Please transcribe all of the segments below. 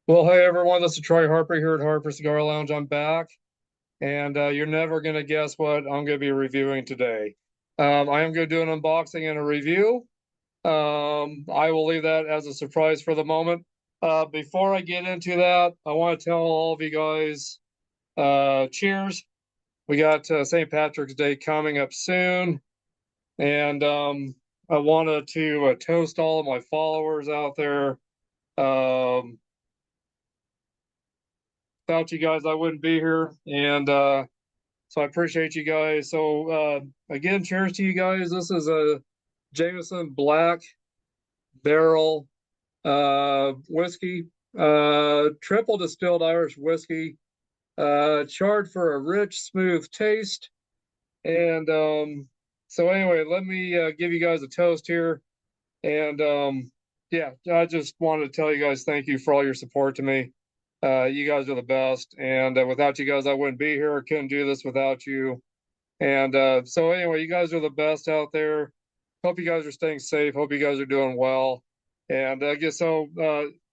Well, hey everyone, this is Troy Harper here at Harper Cigar Lounge. I'm back, and you're never going to guess what I'm going to be reviewing today. I am going to do an unboxing and a review. I will leave that as a surprise for the moment. Before I get into that, I want to tell all of you guys cheers. We got St. Patrick's Day coming up soon, and I wanted to toast all of my followers out there. Um, Without you guys, I wouldn't be here. And so I appreciate you guys. So again, cheers to you guys. This is a Jameson Black Barrel whiskey, triple distilled Irish whiskey, charred for a rich, smooth taste. And so anyway, let me give you guys a toast here. And yeah, I just wanted to tell you guys thank you for all your support to me. You guys are the best, and without you guys, I wouldn't be here. I couldn't do this without you. And so, anyway, you guys are the best out there. Hope you guys are staying safe. Hope you guys are doing well. And I guess so.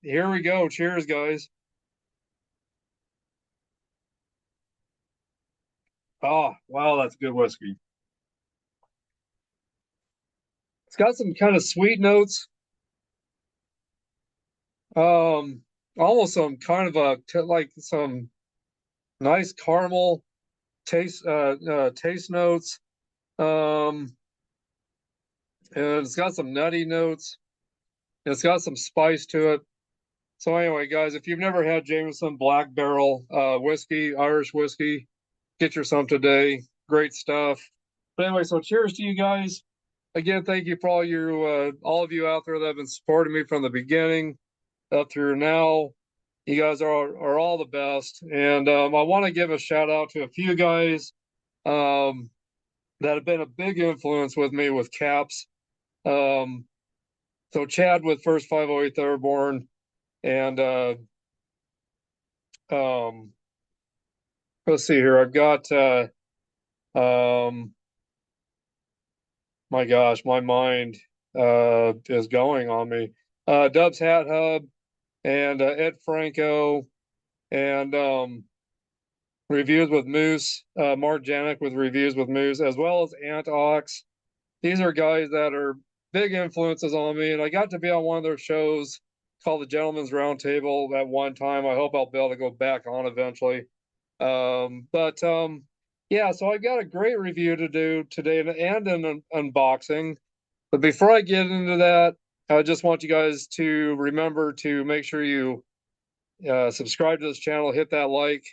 Here we go. Cheers, guys. Oh, wow, that's good whiskey. It's got some kind of sweet notes. Um, Almost some kind of like some nice caramel taste notes. Um, and it's got some nutty notes. It's got some spice to it. So anyway, guys, if you've never had Jameson Black Barrel whiskey, Irish whiskey, get your some today. Great stuff. But anyway, so cheers to you guys. Again, thank you for all of you out there that have been supporting me from the beginning up through now. You guys are all the best, and I want to give a shout out to a few guys um, that have been a big influence with me with caps. Um, so Chad with First 508 Thoroughborn, and um, let's see here. I've got um, my gosh, my mind is going on me. Dubs Hat Hub and Ed Franco and Reviews with Moose, Mark Janik with Reviews with Moose, as well as Ant Ox. These are guys that are big influences on me, and I got to be on one of their shows called the Gentleman's Roundtable at one time. I hope I'll be able to go back on eventually. But yeah, so I got a great review to do today and an unboxing. But before I get into that, I just want you guys to remember to make sure you subscribe to this channel, hit that like,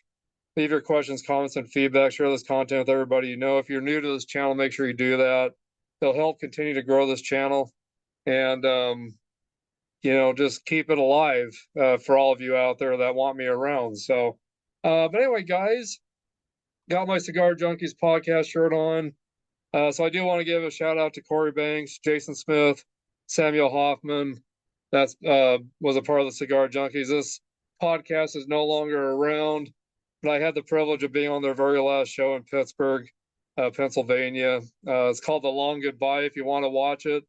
leave your questions, comments, and feedback, share this content with everybody you know. If you're new to this channel, make sure you do that. It'll help continue to grow this channel and, just keep it alive for all of you out there that want me around. So, but anyway, guys, got my Cigar Junkies podcast shirt on. So I do want to give a shout out to Corey Banks, Jason Smith, Samuel Hoffman. That's was a part of the Cigar Junkies. This podcast is no longer around, but I had the privilege of being on their very last show in Pittsburgh, Pennsylvania. It's called The Long Goodbye. If you want to watch it,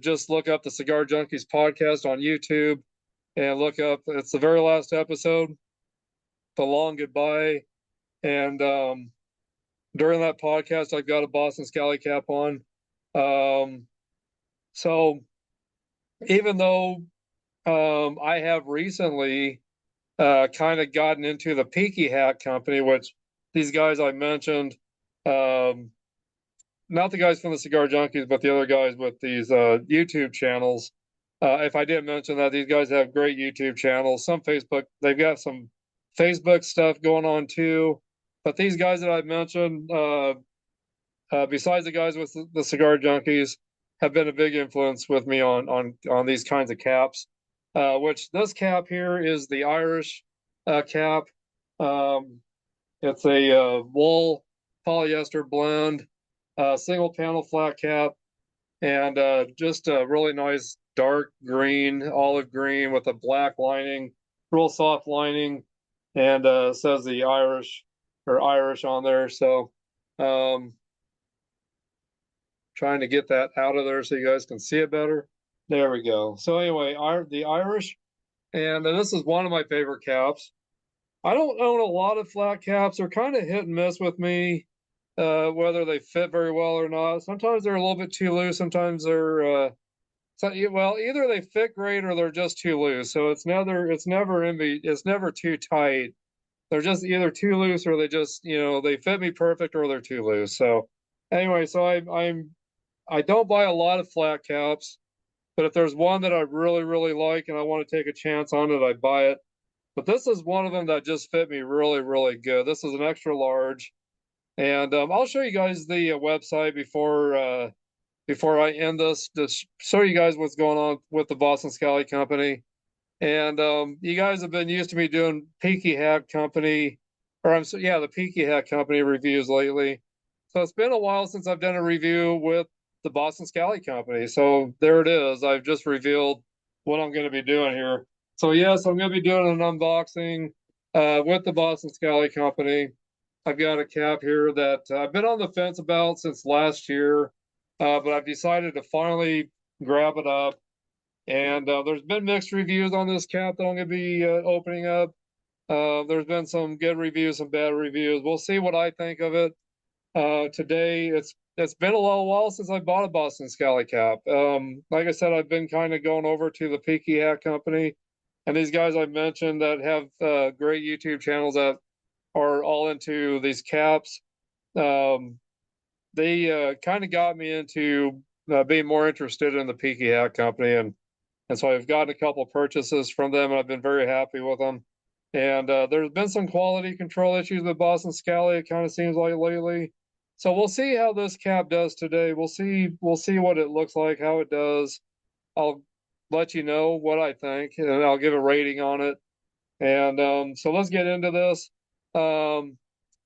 just look up the Cigar Junkies podcast on YouTube and look up. It's the very last episode, The Long Goodbye, and during that podcast, I've got a Boston Scally cap on. Um, so even though I have recently kind of gotten into the Peaky Hat Company, which these guys I mentioned, um, not the guys from the Cigar Junkies, but the other guys with these YouTube channels. If I didn't mention that, these guys have great YouTube channels. They've got some Facebook stuff going on too. But these guys that I've mentioned, besides the guys with the Cigar Junkies, have been a big influence with me on these kinds of caps. Which this cap here is the Irish cap. Um, it's a wool polyester blend, single panel flat cap, and just a really nice dark green, olive green with a black lining, real soft lining, and says the Irish on there. So um, trying to get that out of there so you guys can see it better. There we go. So anyway, the Irish And this is one of my favorite caps. I don't own a lot of flat caps. They're kind of hit and miss with me, whether they fit very well or not. Sometimes they're a little bit too loose. Sometimes they're well, either they fit great or they're just too loose. So it's never too tight. They're just either too loose or they just, they fit me perfect or they're too loose. So anyway, so I don't buy a lot of flat caps, but if there's one that I really, really like and I want to take a chance on it, I buy it. But this is one of them that just fit me really, really good. This is an extra large, and I'll show you guys the website before I end this to show you guys what's going on with the Boston Scally Company. And you guys have been used to me doing Peaky Hat Company, or the Peaky Hat Company reviews lately. So it's been a while since I've done a review with the Boston Scally Company. So there it is. I've just revealed what I'm going to be doing here. So yes, I'm going to be doing an unboxing with the Boston Scally Company. I've got a cap here that I've been on the fence about since last year, but I've decided to finally grab it up. And there's been mixed reviews on this cap that I'm going to be opening up. There's been some good reviews, some bad reviews. We'll see what I think of it. Today, it's been a little while since I bought a Boston Scally cap. Like I said, I've been kind of going over to the Peaky Hat Company, and these guys I mentioned that have great YouTube channels that are all into these caps. Um, they kind of got me into being more interested in the Peaky Hat Company, and so I've gotten a couple of purchases from them, and I've been very happy with them. And there's been some quality control issues with Boston Scally, it kind of seems like lately. So we'll see how this cap does today. We'll see what it looks like, how it does. I'll let you know what I think, and I'll give a rating on it. And so let's get into this. Um,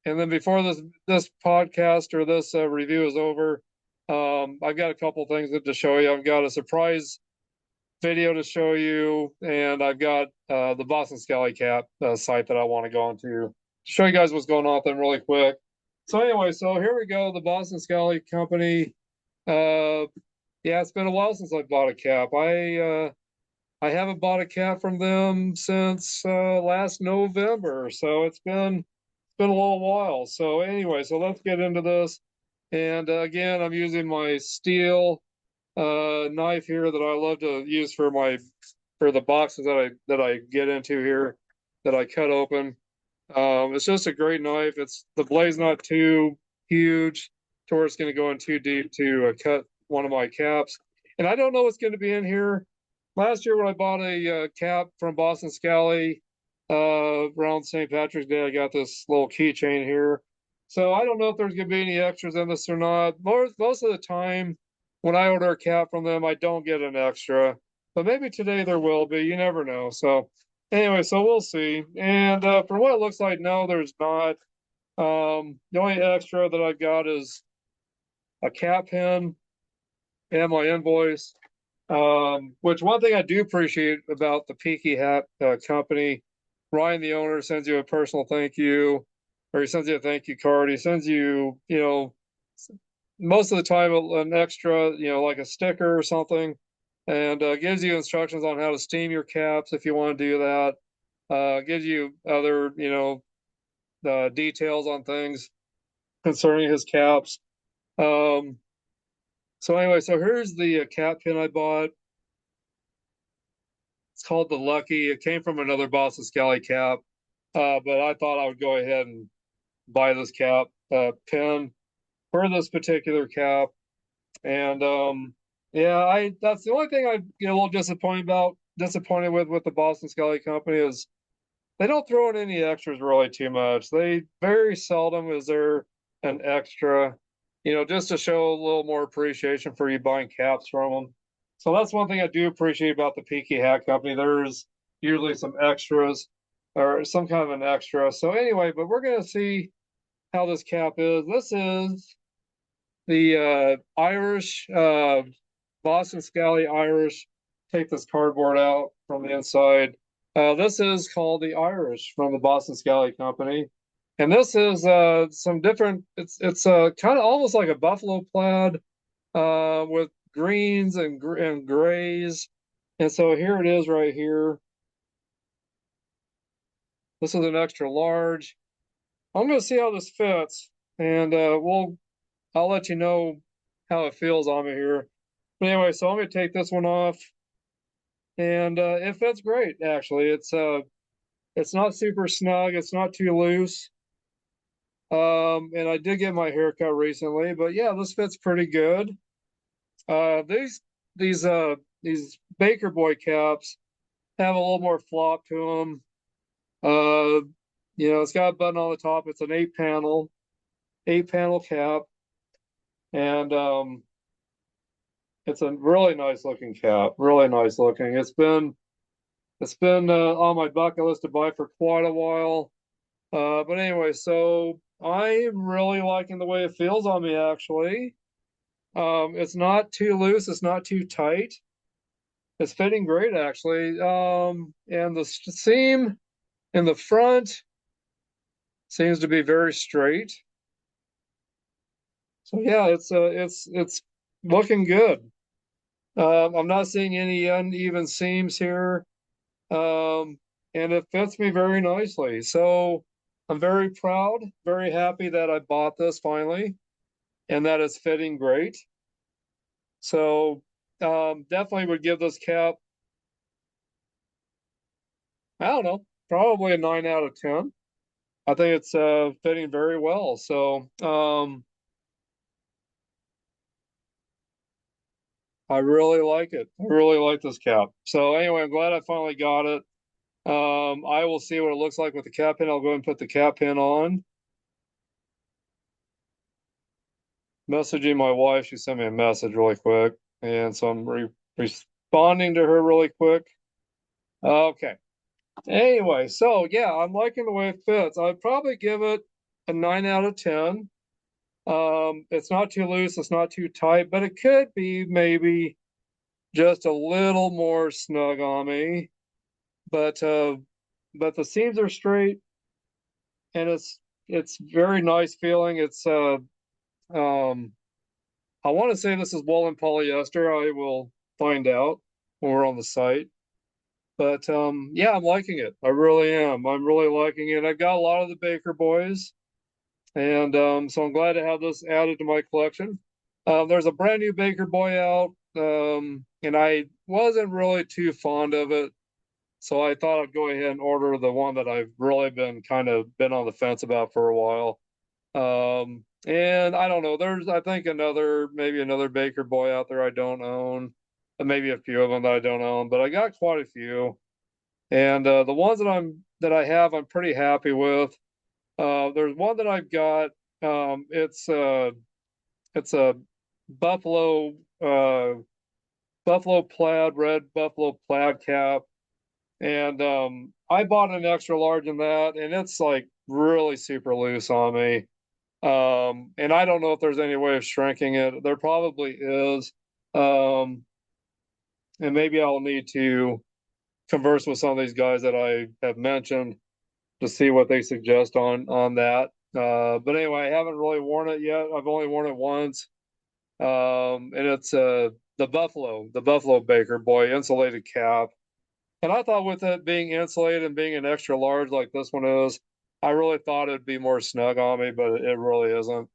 and then before this podcast or this review is over, I've got a couple things to show you. I've got a surprise video to show you, and I've got the Boston Scally Cap site that I want to go on to show you guys what's going on with them really quick. So anyway, so here we go, the Boston Scally Company. Uh, yeah, it's been a while since I bought a cap. I haven't bought a cap from them since last November, so it's been a little while. So anyway, so let's get into this. And again, I'm using my steel knife here that I love to use for the boxes that I get into here that I cut open. It's just a great knife. It's the blade's not too huge to where it's going to go in too deep to cut one of my caps. And I don't know what's going to be in here. Last year when I bought a cap from Boston Scally around St. Patrick's Day, I got this little keychain here. So I don't know if there's going to be any extras in this or not. Most of the time when I order a cap from them, I don't get an extra. But maybe today there will be. You never know. So anyway, so we'll see. And from what it looks like, no, there's not. The only extra that I've got is a cap pin and my invoice. Which one thing I do appreciate about the Peaky Hat Company, Ryan, the owner, sends you a personal thank you, or he sends you a thank you card. He sends you, most of the time an extra, like a sticker or something, and gives you instructions on how to steam your caps if you want to do that. Gives you other, details on things concerning his caps. Um, so anyway, so here's the cap pin I bought. It's called the Lucky. It came from another Boston Scally cap, but I thought I would go ahead and buy this cap pin for this particular cap. And yeah, I that's the only thing I get a little disappointed with the Boston Scally Company is they don't throw in any extras really too much. They very seldom is there an extra, just to show a little more appreciation for you buying caps from them. So that's one thing I do appreciate about the Peaky Hat Company. There's usually some extras or some kind of an extra. So anyway, but we're gonna see how this cap is. This is the Irish Boston Scally Irish. Take this cardboard out from the inside. This is called the Irish from the Boston Scally Company, and this is some different. It's kind of almost like a buffalo plaid with greens and grays, and so here it is right here. This is an extra large. I'm gonna see how this fits, and I'll let you know how it feels on me here. But anyway, so I'm gonna take this one off, and it fits great actually. It's not super snug, it's not too loose. And I did get my hair cut recently, but yeah, this fits pretty good. These these Baker Boy caps have a little more flop to them. Uh, it's got a button on the top. It's an eight panel cap, and it's a really nice looking cap. Really nice looking. It's been on my bucket list to buy for quite a while. But anyway, so I'm really liking the way it feels on me actually. It's not too loose, it's not too tight. It's fitting great actually. And the seam in the front seems to be very straight. So yeah, it's looking good. I'm not seeing any uneven seams here. Um, and it fits me very nicely. So I'm very proud, very happy that I bought this finally and that it's fitting great. So definitely would give this cap, I don't know, probably a 9 out of 10. I think it's fitting very well. So I really like it. I really like this cap. So anyway, I'm glad I finally got it. I will see what it looks like with the cap pin. I'll go ahead and put the cap pin on. Messaging my wife. She sent me a message really quick. And so I'm responding to her really quick. Okay. Anyway, so yeah, I'm liking the way it fits. I'd probably give it a 9 out of 10. It's not too loose, it's not too tight, but it could be maybe just a little more snug on me. But but the seams are straight and it's very nice feeling. It's um I want to say this is woolen polyester. I will find out when we're on the site. But yeah, I'm liking it. I really am. I'm really liking it. I've got a lot of the Baker Boys, and so I'm glad to have this added to my collection. There's a brand new Baker Boy out, and I wasn't really too fond of it, so I thought I'd go ahead and order the one that I've really been kind of been on the fence about for a while. And I don't know. There's I think maybe another Baker Boy out there I don't own, maybe a few of them that I don't own, but I got quite a few. And the ones that I have, I'm pretty happy with. There's one that I've got. It's a buffalo uh, buffalo plaid, red buffalo plaid cap, and I bought an extra large in that, and it's like really super loose on me. And I don't know if there's any way of shrinking it. There probably is. Um, and maybe I'll need to converse with some of these guys that I have mentioned to see what they suggest on that. But anyway, I haven't really worn it yet. I've only worn it once. And it's the Buffalo Baker Boy insulated cap. And I thought with it being insulated and being an extra large like this one is, I really thought it'd be more snug on me, but it really isn't.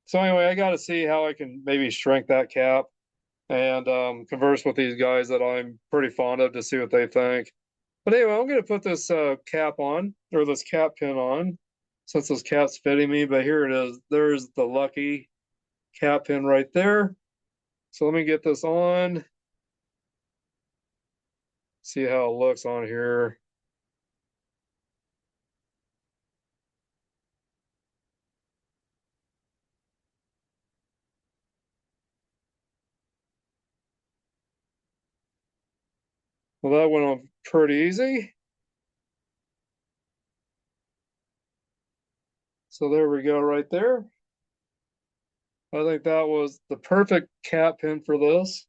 So anyway, I got to see how I can maybe shrink that cap and converse with these guys that I'm pretty fond of to see what they think. But anyway, I'm going to put this cap on, or this cap pin on, since this cap's fitting me. But here it is. There's the lucky cap pin right there. So let me get this on, see how it looks on here. Well, that went on pretty easy. So there we go right there. I think that was the perfect cap pin for this.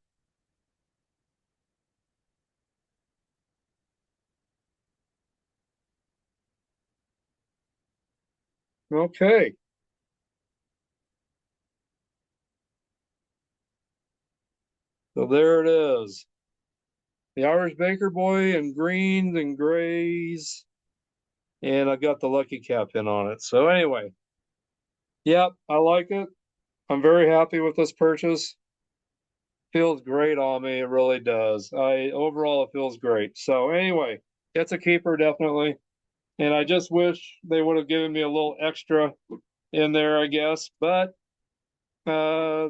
Okay, so there it is. The Irish Baker Boy in greens and grays and I've got the lucky cap pin on it. So anyway, yep, I like it. I'm very happy with this purchase. Feels great on me. It really does. I overall it feels great. So anyway, it's a keeper definitely. And I just wish they would have given me a little extra in there, I guess. But uh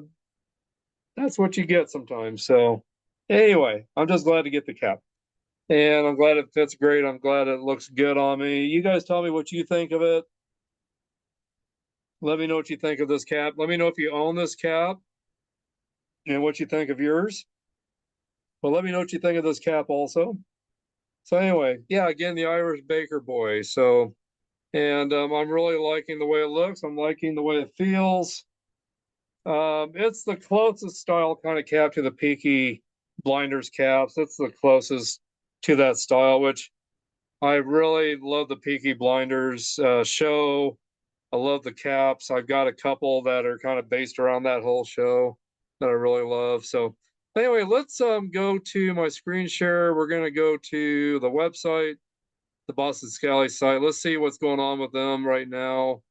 that's what you get sometimes. So anyway, I'm just glad to get the cap. And I'm glad it fits great. I'm glad it looks good on me. You guys tell me what you think of it. Let me know what you think of this cap. Let me know if you own this cap and what you think of yours. But let me know what you think of this cap also. So anyway, yeah, again, the Irish Baker Boy. So, and I'm really liking the way it looks. I'm liking the way it feels. It's the closest style kind of cap to the Peaky Blinders caps. It's the closest to that style, which I really love the Peaky Blinders show. I love the caps. I've got a couple that are kind of based around that whole show that I really love. So anyway, let's go to my screen share. We're gonna go to the website, the Boston Scally site. Let's see what's going on with them right now.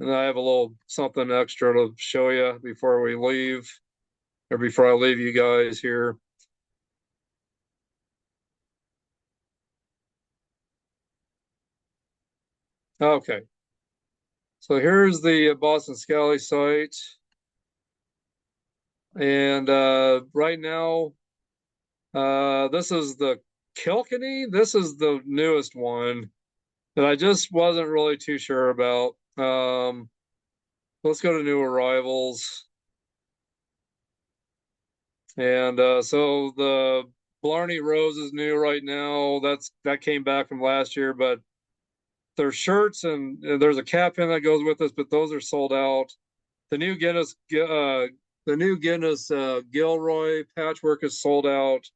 And I have a little something extra to show you before we leave, or before I leave you guys here. Okay, so here's the Boston Scally site. And right now, this is the Kilkenny. This is the newest one that I just wasn't really too sure about. Let's go to new arrivals. And so the Blarney Rose is new right now. That came back from last year, but there's shirts and there's a cap pin that goes with this, but those are sold out. The new Guinness Gilroy patchwork is sold out.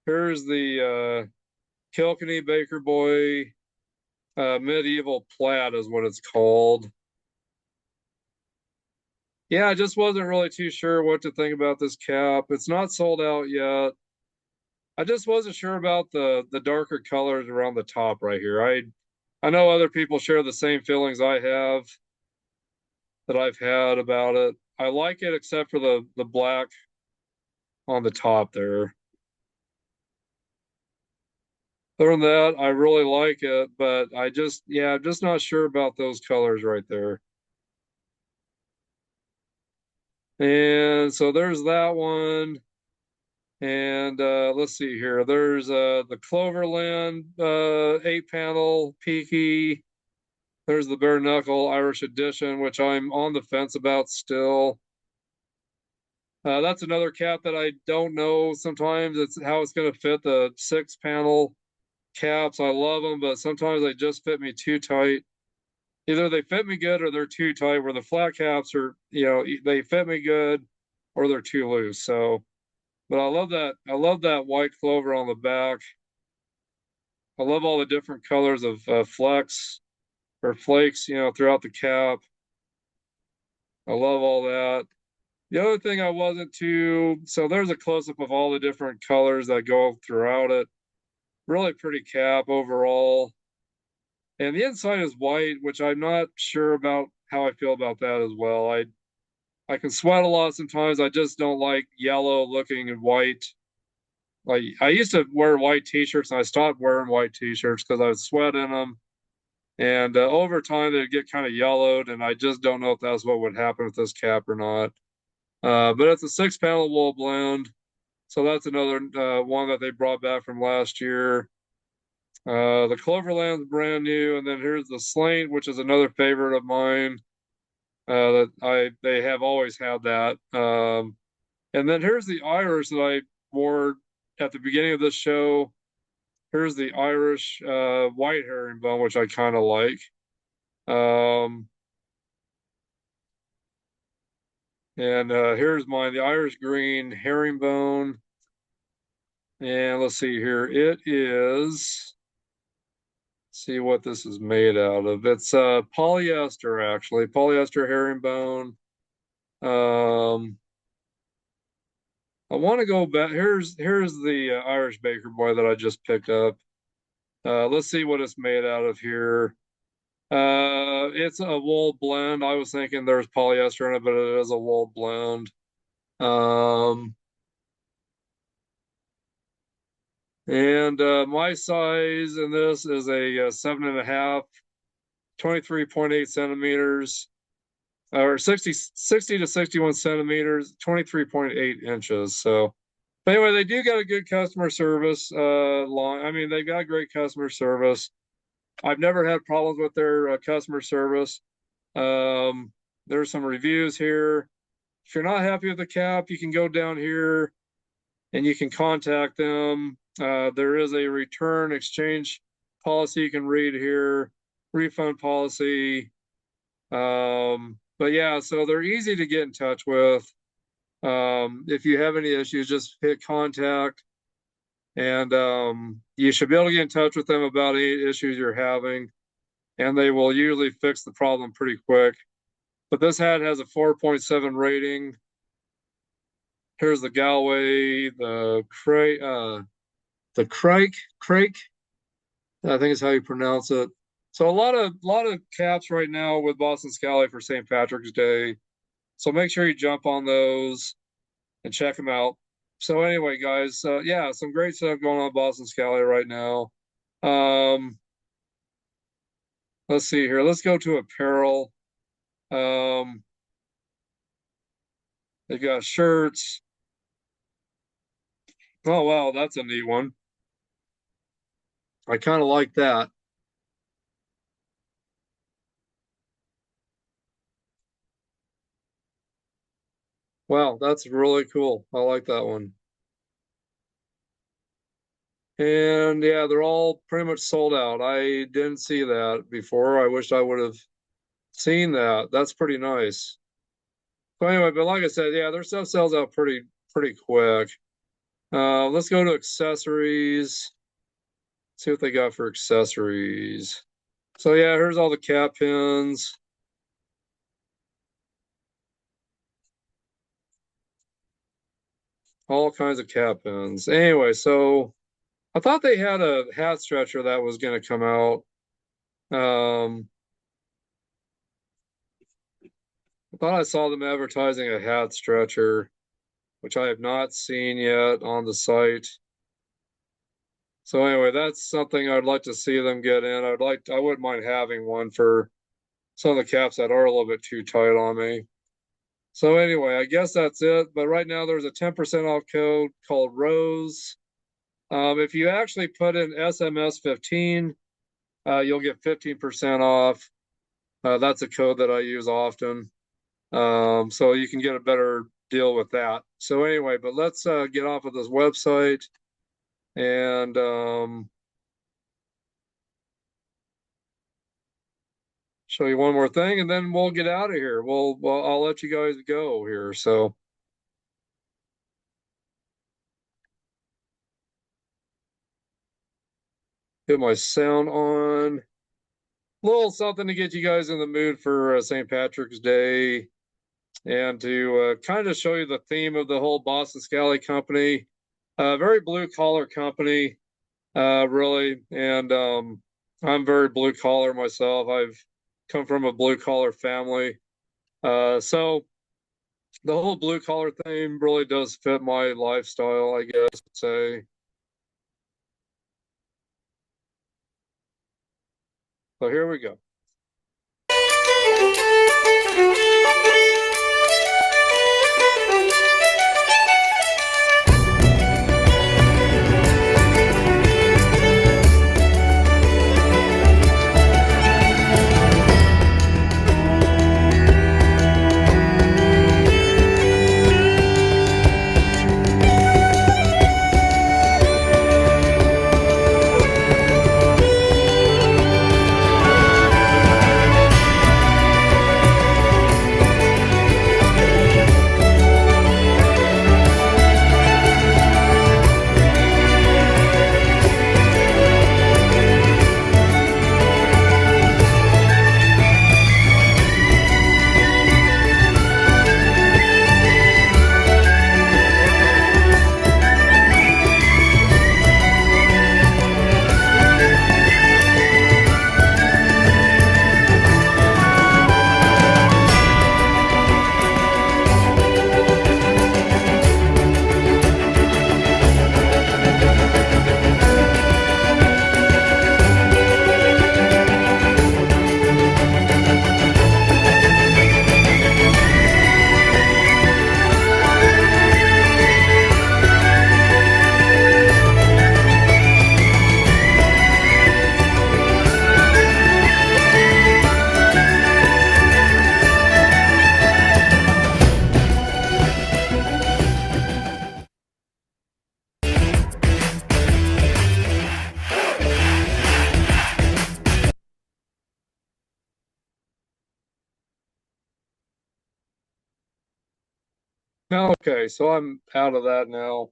Here's the Kilkenny Baker Boy medieval plaid is what it's called. Yeah, I just wasn't really too sure what to think about this cap. It's not sold out yet. I just wasn't sure about the darker colors around the top right here. I know other people share the same feelings I have that I've had about it. I like it except for the black on the top there. Other than that, I really like it, but yeah, I'm just not sure about those colors right there. And so there's that one. And let's see here. There's the Cloverland 8 panel Peaky. There's the bare knuckle Irish edition, which I'm on the fence about still. That's another cap that I don't know sometimes it's how it's going to fit the 6 panel caps. I love them, but sometimes they just fit me too tight. Either they fit me good or they're too tight, where the flat caps are, they fit me good or they're too loose. So, but I love that. I love that white clover on the back. I love all the different colors of flex or flakes, throughout the cap. I love all that. The other thing I wasn't too, so there's a close up of all the different colors that go throughout it. Really pretty cap overall. And the inside is white, which I'm not sure about how I feel about that as well. I can sweat a lot sometimes. I just don't like yellow looking and white. Like I used to wear white t-shirts and I stopped wearing white t-shirts because I would sweat in them. And over time they'd get kind of yellowed, and I just don't know if that's what would happen with this cap or not. But it's a 6 panel wool blend. So that's another one that they brought back from last year. The Cloverland's brand new, and then here's the Slaint, which is another favorite of mine. That they have always had that. And then here's the Irish that I wore at the beginning of this show. Here's the Irish white herringbone, which I kind of like. Um, and here's mine, the Irish green herringbone. And let's see here. It is, see what this is made out of. It's polyester, actually, polyester herringbone. Um, I want to go back. Here's the Irish Baker Boy that I just picked up. Let's see what it's made out of here. It's a wool blend. I was thinking there's polyester in it, but it is a wool blend. And my size in this is a 7.5, 23.8 centimeters, or 60 to 61 centimeters, 23.8 inches. So but anyway, they do got a good customer service line. I mean, they've got great customer service. I've never had problems with their customer service. There's some reviews here. If you're not happy with the cap, you can go down here and you can contact them. There is a return exchange policy you can read here, refund policy. But yeah, so they're easy to get in touch with. If you have any issues, just hit contact, and you should be able to get in touch with them about any issues you're having, and they will usually fix the problem pretty quick. But this hat has a 4.7 rating. Here's the Galway, the Crake, I think is how you pronounce it. So a lot of caps right now with Boston Scally for St. Patrick's Day. So make sure you jump on those and check them out. So anyway, guys, yeah, some great stuff going on Boston Scally right now. Let's see here. Let's go to apparel. They've got shirts. Oh, wow, that's a neat one. I kind of like that. Wow, that's really cool. I like that one. And yeah, they're all pretty much sold out. I didn't see that before. I wish I would have seen that. That's pretty nice. So anyway, but like I said, yeah, their stuff sells out pretty quick. Let's go to accessories. See what they got for accessories. So yeah, here's all the cap pins. All kinds of cap pins. Anyway, so I thought they had a hat stretcher that was going to come out. I thought I saw them advertising a hat stretcher, which I have not seen yet on the site. So anyway, that's something I'd like to see them get in. I wouldn't mind having one for some of the caps that are a little bit too tight on me. So anyway, I guess that's it. But right now there's a 10% off code called Rose. If you actually put in SMS 15, you'll get 15% off. That's a code that I use often. So you can get a better deal with that. So anyway, but let's get off of this website and show you one more thing, and then we'll get out of here. Well, I'll let you guys go here. So get my sound on. A little something to get you guys in the mood for St. Patrick's Day, and to kind of show you the theme of the whole Boston Scally company. Very blue collar company, really, and I'm very blue collar myself. I've come from a blue collar family, so the whole blue collar theme really does fit my lifestyle, I guess I'd say. So here we go. Okay, so I'm out of that now.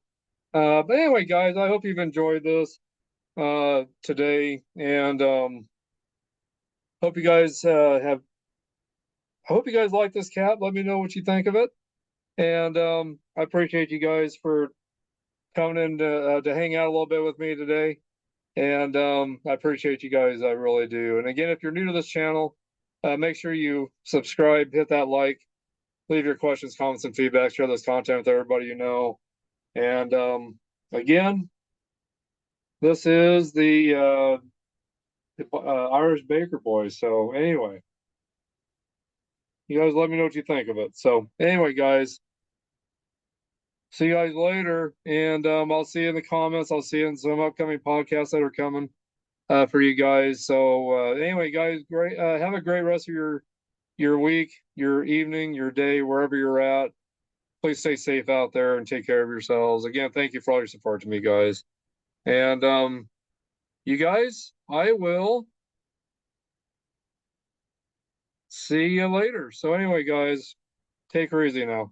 But anyway, guys, I hope you've enjoyed this today, and hope you guys have. I hope you guys like this cat. Let me know what you think of it, and I appreciate you guys for coming in to hang out a little bit with me today. And I appreciate you guys. I really do. And again, if you're new to this channel, make sure you subscribe, hit that like, leave your questions, comments, and feedback. Share this content with everybody you know. And again, this is the Irish Baker Boy. So anyway, you guys let me know what you think of it. So anyway, guys, see you guys later, and I'll see you in the comments. I'll see you in some upcoming podcasts that are coming for you guys. So anyway, guys, great. Have a great rest of your week, your evening, your day, wherever you're at. Please stay safe out there and take care of yourselves. Again, thank you for all your support to me, guys. And you guys, I will see you later. So anyway, guys, take her easy now.